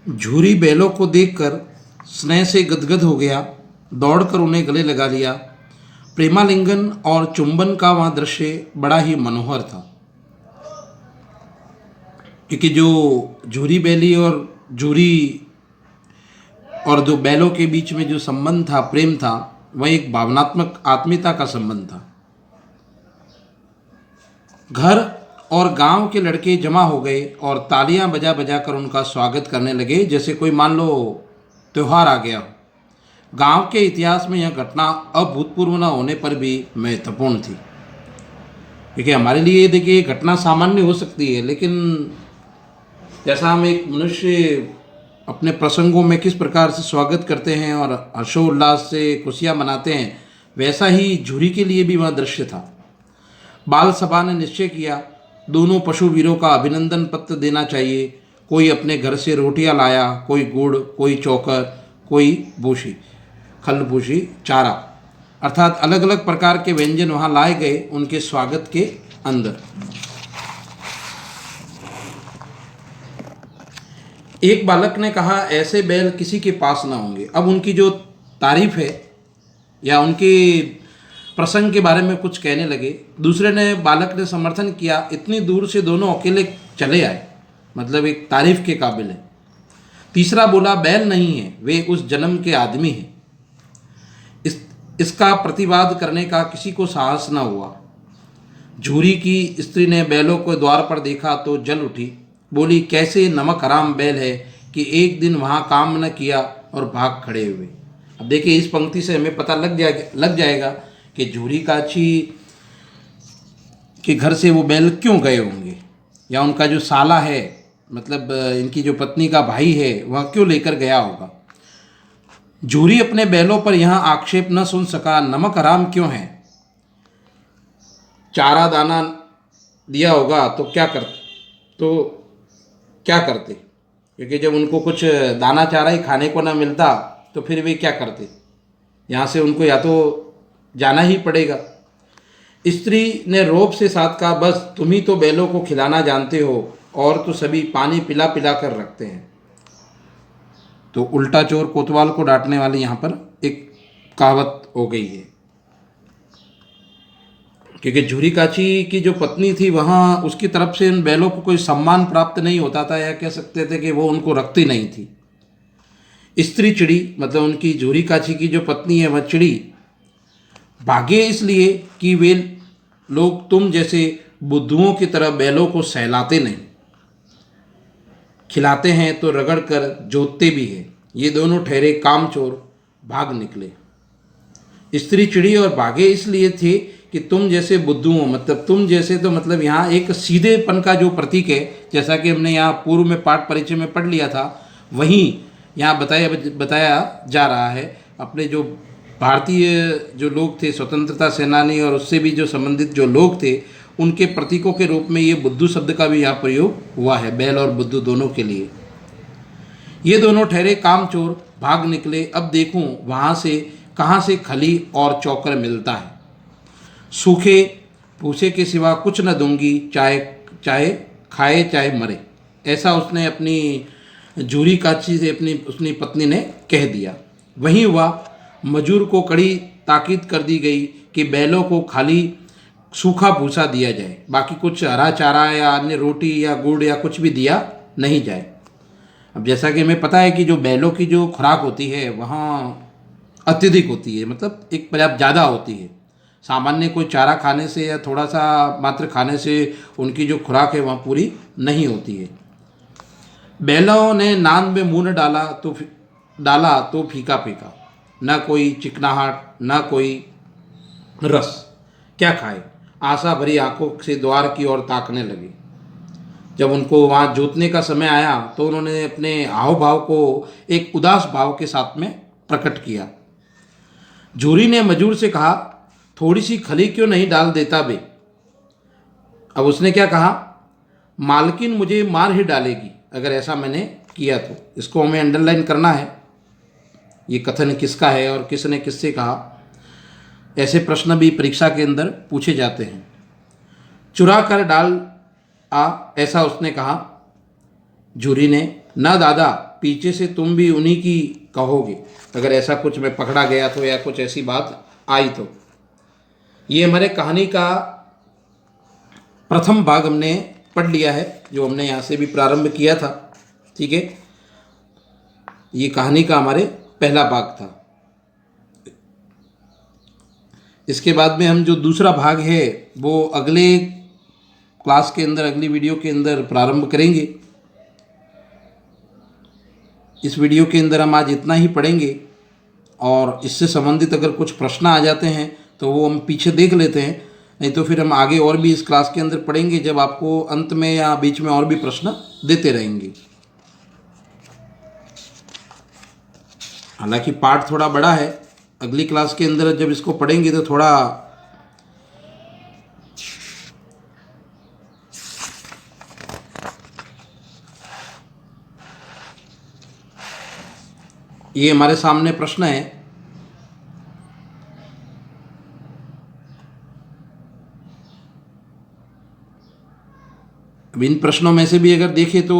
झूरी बैलों को देखकर स्नेह से गदगद हो गया, दौड़कर उन्हें गले लगा लिया। प्रेमालिंगन और चुंबन का वहाँ दृश्य बड़ा ही मनोहर था, क्योंकि जो झूरी बैली और जो बैलों के बीच में जो संबंध था, प्रेम था, वह एक भावनात्मक आत्मीयता का संबंध था। घर और गांव के लड़के जमा हो गए और तालियां बजा बजा कर उनका स्वागत करने लगे, जैसे कोई मान लो त्योहार आ गया हो। गांव के इतिहास में यह घटना अभूतपूर्व न होने पर भी महत्वपूर्ण थी, क्योंकि हमारे लिए देखिए घटना सामान्य हो सकती है, लेकिन जैसा हम एक मनुष्य अपने प्रसंगों में किस प्रकार से स्वागत करते हैं और हर्षोल्लास से खुशियाँ मनाते हैं, वैसा ही झूरी के लिए भी वह दृश्य था। बाल सभा ने निश्चय किया, दोनों पशु वीरों का अभिनंदन पत्र देना चाहिए। कोई अपने घर से रोटियां लाया, कोई गुड़, कोई चौकर, कोई भूसी, खल भूसी, चारा, अर्थात अलग अलग प्रकार के व्यंजन वहाँ लाए गए उनके स्वागत के अंदर। एक बालक ने कहा, ऐसे बैल किसी के पास ना होंगे। अब उनकी जो तारीफ है या उनके प्रसंग के बारे में कुछ कहने लगे। दूसरे ने बालक ने समर्थन किया, इतनी दूर से दोनों अकेले चले आए, मतलब एक तारीफ के काबिल है। तीसरा बोला, बैल नहीं है, वे उस जन्म के आदमी हैं। इसका प्रतिवाद करने का किसी को साहस न हुआ। झूरी की स्त्री ने बैलों को द्वार पर देखा तो जल उठी, बोली, कैसे नमक हराम बैल है कि एक दिन वहाँ काम न किया और भाग खड़े हुए। अब देखिए, इस पंक्ति से हमें पता लग जाएगा कि झूरी काची के घर से वो बैल क्यों गए होंगे, या उनका जो साला है, मतलब इनकी जो पत्नी का भाई है, वह क्यों लेकर गया होगा। झूरी अपने बैलों पर यहाँ आक्षेप न सुन सका। नमक हराम क्यों है, चारा दाना दिया होगा तो क्या करते, क्योंकि जब उनको कुछ दाना चारा ही खाने को ना मिलता तो फिर वे क्या करते। यहाँ से उनको या तो जाना ही पड़ेगा। स्त्री ने रोब से साथ कहा, बस तुम ही तो बैलों को खिलाना जानते हो, और तो सभी पानी पिला पिला कर रखते हैं। तो उल्टा चोर कोतवाल को डांटने वाली यहाँ पर एक कहावत हो गई है, क्योंकि झूरी काची की जो पत्नी थी, वहाँ उसकी तरफ से इन बैलों को कोई सम्मान प्राप्त नहीं होता था, या कह सकते थे कि वो उनको रखती नहीं थी। स्त्री चिड़ी, मतलब उनकी झूरी काची की जो पत्नी है वह चिड़ी, भागे इसलिए कि वे लोग तुम जैसे बुद्धुओं की तरह बैलों को सहलाते नहीं, खिलाते हैं तो रगड़ कर जोतते भी हैं। ये दोनों ठहरे कामचोर, भाग निकले। स्त्री चिड़ी और भागे इसलिए थे कि तुम जैसे बुद्धुओं, मतलब तुम जैसे, तो मतलब यहाँ एक सीधेपन का जो प्रतीक है, जैसा कि हमने यहाँ पूर्व में पाठ परिचय में पढ़ लिया था, वहीं यहाँ बताया जा रहा है। अपने जो भारतीय जो लोग थे, स्वतंत्रता सेनानी और उससे भी जो संबंधित जो लोग थे, उनके प्रतीकों के रूप में ये बुद्धू शब्द का भी यहाँ प्रयोग हुआ है, बैल और बुद्धू दोनों के लिए। ये दोनों ठहरे कामचोर, भाग निकले। अब देखूं वहाँ से कहाँ से खली और चौकर मिलता है। सूखे भूसे के सिवा कुछ न दूंगी, चाहे खाए चाहे मरे, ऐसा उसने अपनी झूरी काची से अपनी पत्नी ने कह दिया। वहीं हुआ, मजूर को कड़ी ताकीद कर दी गई कि बैलों को खाली सूखा भूसा दिया जाए, बाकी कुछ हरा चारा या अन्य रोटी या गुड़ या कुछ भी दिया नहीं जाए। अब जैसा कि हमें पता है कि जो बैलों की जो खुराक होती है वहाँ अत्यधिक होती है, मतलब एक पर्याप्त ज़्यादा होती है। सामान्य कोई चारा खाने से या थोड़ा सा मात्र खाने से उनकी जो खुराक है वहाँ पूरी नहीं होती है। बैलों ने नाद में मुँह डाला तो फीका फीका, न कोई चिकनाहट न कोई रस, क्या खाए। आशा भरी आंखों से द्वार की ओर ताकने लगे। जब उनको वहाँ जोतने का समय आया तो उन्होंने अपने हाव भाव को एक उदास भाव के साथ में प्रकट किया। झूरी ने मजूर से कहा, थोड़ी सी खली क्यों नहीं डाल देता बे। अब उसने क्या कहा, मालकिन मुझे मार ही डालेगी अगर ऐसा मैंने किया तो। इसको हमें अंडरलाइन करना है, ये कथन किसका है और किसने किससे कहा। ऐसे प्रश्न भी परीक्षा के अंदर पूछे जाते हैं। चुरा कर डाल आ, ऐसा उसने कहा। झूरी ने, न दादा, पीछे से तुम भी उन्हीं की कहोगे, अगर ऐसा कुछ मैं पकड़ा गया तो या कुछ ऐसी बात आई तो। ये हमारे कहानी का प्रथम भाग हमने पढ़ लिया है, जो हमने यहाँ से भी प्रारंभ किया था। ठीक है, ये कहानी का हमारे पहला भाग था। इसके बाद में हम जो दूसरा भाग है वो अगले क्लास के अंदर, अगली वीडियो के अंदर प्रारंभ करेंगे। इस वीडियो के अंदर हम आज इतना ही पढ़ेंगे, और इससे संबंधित अगर कुछ प्रश्न आ जाते हैं तो वो हम पीछे देख लेते हैं, नहीं तो फिर हम आगे और भी इस क्लास के अंदर पढ़ेंगे, जब आपको अंत में या बीच में और भी प्रश्न देते रहेंगे। हालांकि पाठ थोड़ा बड़ा है, अगली क्लास के अंदर जब इसको पढ़ेंगे तो थोड़ा ये हमारे सामने प्रश्न है। अब इन प्रश्नों में से भी अगर देखें तो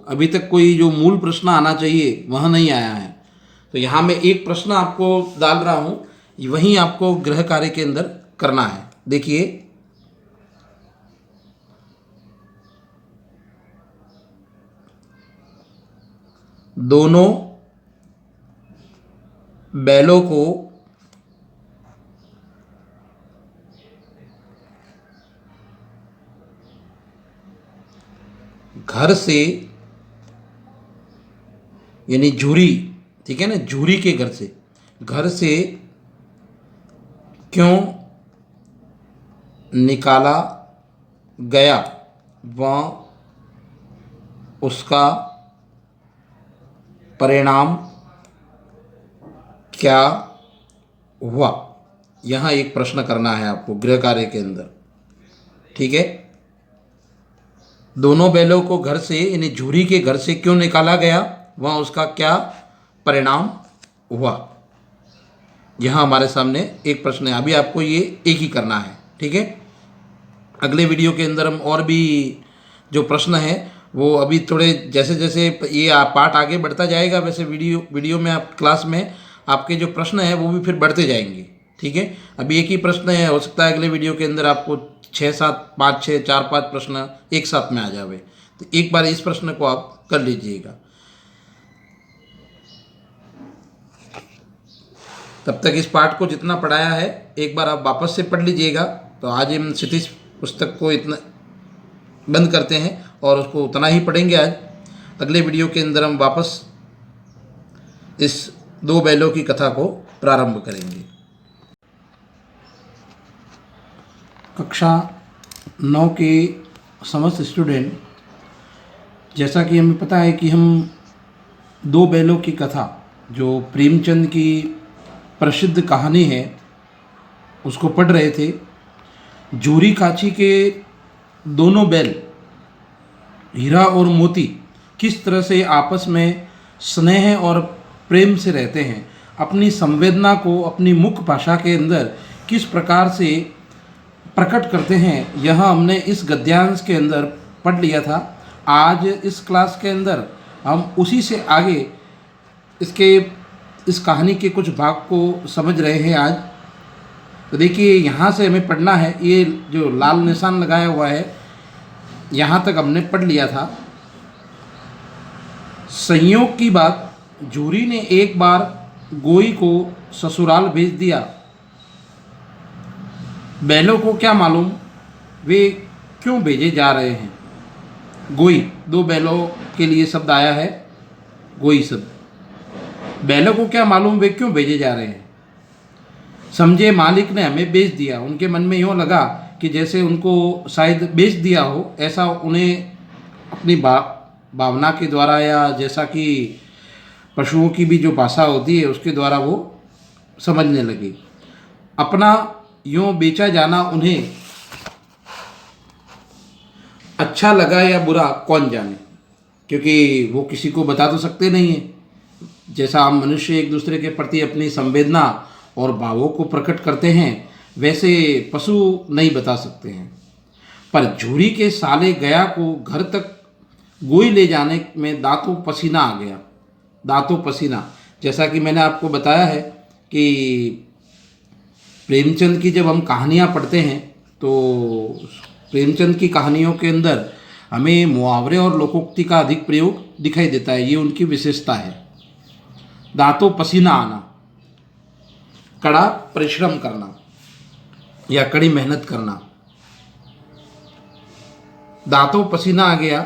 अभी तक कोई जो मूल प्रश्न आना चाहिए वह नहीं आया है। तो यहाँ मैं एक प्रश्न आपको डाल रहा हूँ, वहीं आपको गृह कार्य के अंदर करना है। देखिए, दोनों बैलों को घर से, यानी झूरी, ठीक है ना, झूरी के घर से क्यों निकाला गया, वह उसका परिणाम क्या हुआ। यहाँ एक प्रश्न करना है आपको गृह कार्य के अंदर। ठीक है, दोनों बैलों को घर से, यानी झूरी के घर से क्यों निकाला गया, वह उसका क्या परिणाम हुआ। यहाँ हमारे सामने एक प्रश्न है, अभी आपको ये एक ही करना है। ठीक है, अगले वीडियो के अंदर हम और भी जो प्रश्न है वो अभी थोड़े, जैसे जैसे ये पार्ट आगे बढ़ता जाएगा वैसे वीडियो में, आप क्लास में आपके जो प्रश्न हैं वो भी फिर बढ़ते जाएंगे। ठीक है, अभी एक ही प्रश्न है, हो सकता है अगले वीडियो के अंदर आपको 6-7, 5-6, 4-5 प्रश्न एक साथ में आ जावे। तो एक बार इस प्रश्न को आप कर लीजिएगा। तब तक इस पाठ को जितना पढ़ाया है एक बार आप वापस से पढ़ लीजिएगा। तो आज हम क्षितिज पुस्तक को इतना बंद करते हैं और उसको उतना ही पढ़ेंगे आज। अगले वीडियो के अंदर हम वापस इस दो बैलों की कथा को प्रारंभ करेंगे। कक्षा 9 के समस्त स्टूडेंट, जैसा कि हमें पता है कि हम दो बैलों की कथा, जो प्रेमचंद की प्रसिद्ध कहानी है, उसको पढ़ रहे थे। झूरी काची के दोनों बैल हीरा और मोती किस तरह से आपस में स्नेह और प्रेम से रहते हैं, अपनी संवेदना को अपनी मुख्य भाषा के अंदर किस प्रकार से प्रकट करते हैं, यह हमने इस गद्यांश के अंदर पढ़ लिया था। आज इस क्लास के अंदर हम उसी से आगे इस कहानी के कुछ भाग को समझ रहे हैं आज। तो देखिए, यहाँ से हमें पढ़ना है, ये जो लाल निशान लगाया हुआ है यहाँ तक हमने पढ़ लिया था। संयोग की बात, झूरी ने एक बार गोई को ससुराल भेज दिया। बैलों को क्या मालूम वे क्यों भेजे जा रहे हैं। गोई, दो बैलों के लिए शब्द आया है, गोई शब्द। बैलों को क्या मालूम वे क्यों भेजे जा रहे हैं। समझे मालिक ने हमें बेच दिया। उनके मन में यूँ लगा कि जैसे उनको शायद बेच दिया हो, ऐसा उन्हें अपनी भावना के द्वारा, या जैसा कि पशुओं की भी जो भाषा होती है उसके द्वारा वो समझने लगे। अपना यूँ बेचा जाना उन्हें अच्छा लगा या बुरा कौन जाने, क्योंकि वो किसी को बता तो सकते नहीं हैं। जैसा हम मनुष्य एक दूसरे के प्रति अपनी संवेदना और भावों को प्रकट करते हैं, वैसे पशु नहीं बता सकते हैं। पर झूरी के साले गया को घर तक गोई ले जाने में दांतों पसीना आ गया। दांतों पसीना। जैसा कि मैंने आपको बताया है कि प्रेमचंद की जब हम कहानियाँ पढ़ते हैं तो प्रेमचंद की कहानियों के अंदर हमें मुहावरे और लोकोक्ति का अधिक प्रयोग दिखाई देता है, ये उनकी विशेषता है। दांतों पसीना आना, कड़ा परिश्रम करना या कड़ी मेहनत करना। दांतों पसीना आ गया,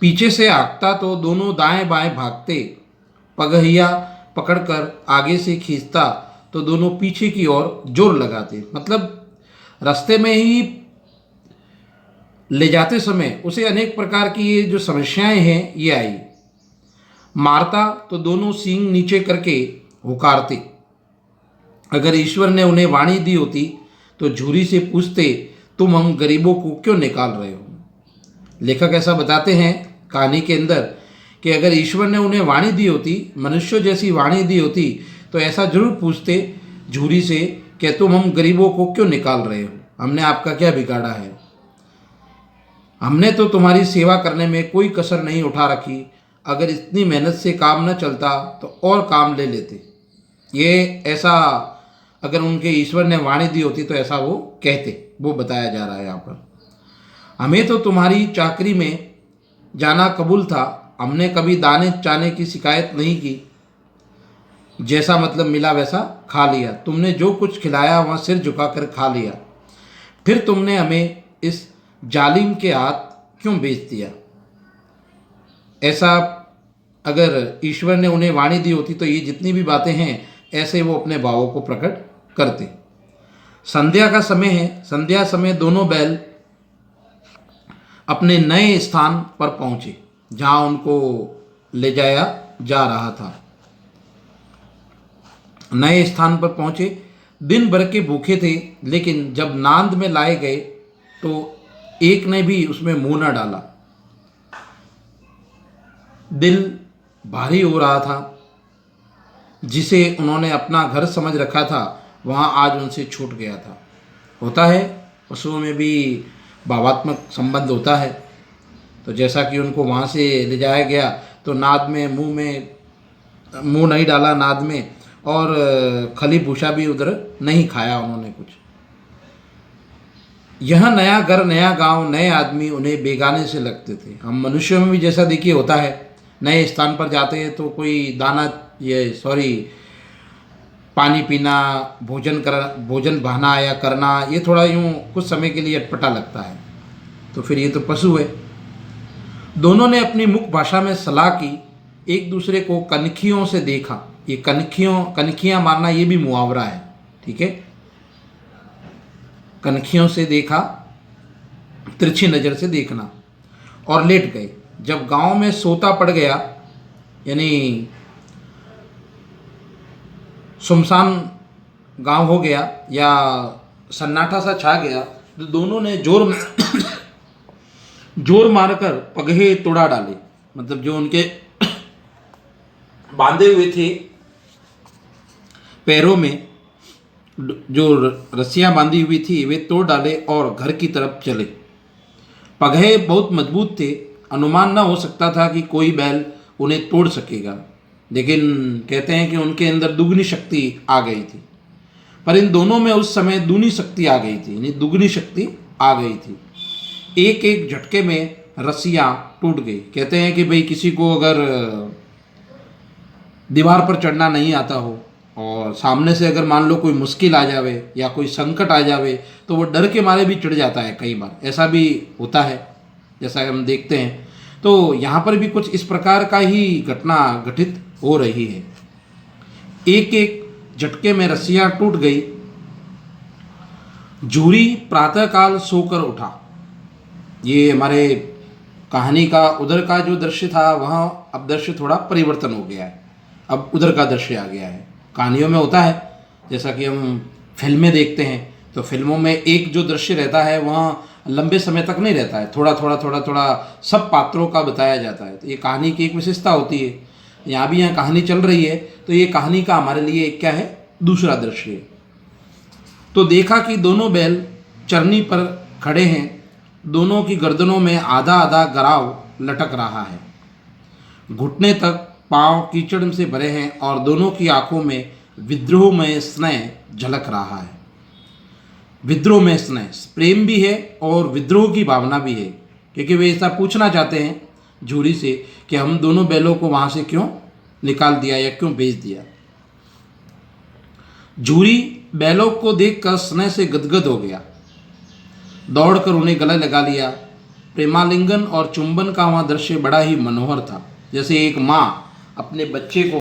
पीछे से हाँकता तो दोनों दाएं बाएं भागते, पगहिया पकड़कर आगे से खींचता तो दोनों पीछे की ओर जोर लगाते। मतलब रास्ते में ही ले जाते समय उसे अनेक प्रकार की ये जो समस्याएं हैं ये आई। मारता तो दोनों सींग नीचे करके हुकारते। अगर ईश्वर ने उन्हें वाणी दी होती तो झुरी से पूछते, तुम हम गरीबों को क्यों निकाल रहे हो। लेखक ऐसा बताते हैं कहानी के अंदर कि अगर ईश्वर ने उन्हें वाणी दी होती, मनुष्य जैसी वाणी दी होती, तो ऐसा जरूर पूछते झूरी से कि तुम हम गरीबों को क्यों निकाल रहे हो, हमने आपका क्या बिगाड़ा है। हमने तो तुम्हारी सेवा करने में कोई कसर नहीं उठा रखी। अगर इतनी मेहनत से काम न चलता तो और काम ले लेते। ये ऐसा अगर उनके ईश्वर ने वाणी दी होती तो ऐसा वो कहते, वो बताया जा रहा है यहाँ पर। हमें तो तुम्हारी चाकरी में जाना कबूल था, हमने कभी दाने चाने की शिकायत नहीं की। जैसा मतलब मिला वैसा खा लिया, तुमने जो कुछ खिलाया वहाँ सिर झुकाकर खा लिया। फिर तुमने हमें इस जालिम के हाथ क्यों बेच दिया। ऐसा अगर ईश्वर ने उन्हें वाणी दी होती तो ये जितनी भी बातें हैं ऐसे वो अपने भावों को प्रकट करते। संध्या का समय है। संध्या समय दोनों बैल अपने नए स्थान पर पहुंचे जहां उनको ले जाया जा रहा था। नए स्थान पर पहुंचे, दिन भर के भूखे थे, लेकिन जब नांद में लाए गए तो एक ने भी उसमें मुंह न डाला। दिल भारी हो रहा था। जिसे उन्होंने अपना घर समझ रखा था वहाँ आज उनसे छूट गया था। होता है पशुओं में भी भावात्मक संबंध होता है। तो जैसा कि उनको वहाँ से ले जाया गया तो नाद में मुंह नहीं डाला नाद में, और खली भूसा भी उधर नहीं खाया उन्होंने कुछ। यह नया घर, नया गांव, नए आदमी उन्हें बेगाने से लगते थे। हम मनुष्यों में भी जैसा देखिए होता है, नए स्थान पर जाते हैं तो कोई पानी पीना, भोजन बहाना या करना, ये थोड़ा यूँ कुछ समय के लिए अटपटा लगता है। तो फिर ये तो पशु है। दोनों ने अपनी मुख भाषा में सलाह की, एक दूसरे को कनखियों से देखा। ये कनखियाँ मारना ये भी मुहावरा है, ठीक है। कनखियों से देखा, तिरछी नज़र से देखना, और लेट गए। जब गांव में सोता पड़ गया, यानी सुनसान गांव हो गया या सन्नाटा सा छा गया, तो दोनों ने जोर मारकर पगहे तोड़ा डाले। मतलब जो उनके बांधे हुए थे पैरों में, जो रस्सियां बांधी हुई थी वे तोड़ डाले और घर की तरफ चले। पगहे बहुत मजबूत थे, अनुमान न हो सकता था कि कोई बैल उन्हें तोड़ सकेगा, लेकिन कहते हैं कि उनके अंदर दुगनी शक्ति आ गई थी। पर इन दोनों में उस समय दूनी शक्ति आ गई थी, यानी दुगनी शक्ति आ गई थी। एक एक झटके में रस्सियाँ टूट गई। कहते हैं कि भाई किसी को अगर दीवार पर चढ़ना नहीं आता हो और सामने से अगर मान लो कोई मुश्किल आ जावे या कोई संकट आ जावे तो वो डर के मारे भी चढ़ जाता है। कई बार ऐसा भी होता है, जैसा हम देखते हैं। तो यहाँ पर भी कुछ इस प्रकार का ही घटना घटित हो रही है। एक एक झटके में रस्सियाँ टूट गई। झूरी प्रातःकाल सोकर उठा। ये हमारे कहानी का उधर का जो दृश्य था वहाँ अब दृश्य थोड़ा परिवर्तन हो गया है, अब उधर का दृश्य आ गया है। कहानियों में होता है, जैसा कि हम फिल्में देखते हैं तो फिल्मों में एक जो दृश्य रहता है वहाँ लंबे समय तक नहीं रहता है, थोड़ा थोड़ा सब पात्रों का बताया जाता है। तो ये कहानी की एक विशेषता होती है। यहाँ भी यहाँ कहानी चल रही है तो ये कहानी का हमारे लिए क्या है, दूसरा दृश्य है। तो देखा कि दोनों बैल चरनी पर खड़े हैं, दोनों की गर्दनों में आधा आधा गराव लटक रहा है, घुटने तक पांव कीचड़ से भरे हैं और दोनों की आंखों में विद्रोहमय स्नेह झलक रहा है। विद्रोह में स्नेह, प्रेम भी है और विद्रोह की भावना भी है, क्योंकि वे ऐसा पूछना चाहते हैं झूरी से कि हम दोनों बैलों को वहाँ से क्यों निकाल दिया या क्यों बेच दिया। झूरी बैलों को देखकर स्नेह से गदगद हो गया, दौड़कर उन्हें गले लगा लिया। प्रेमालिंगन और चुंबन का वहाँ दृश्य बड़ा ही मनोहर था, जैसे एक माँ अपने बच्चे को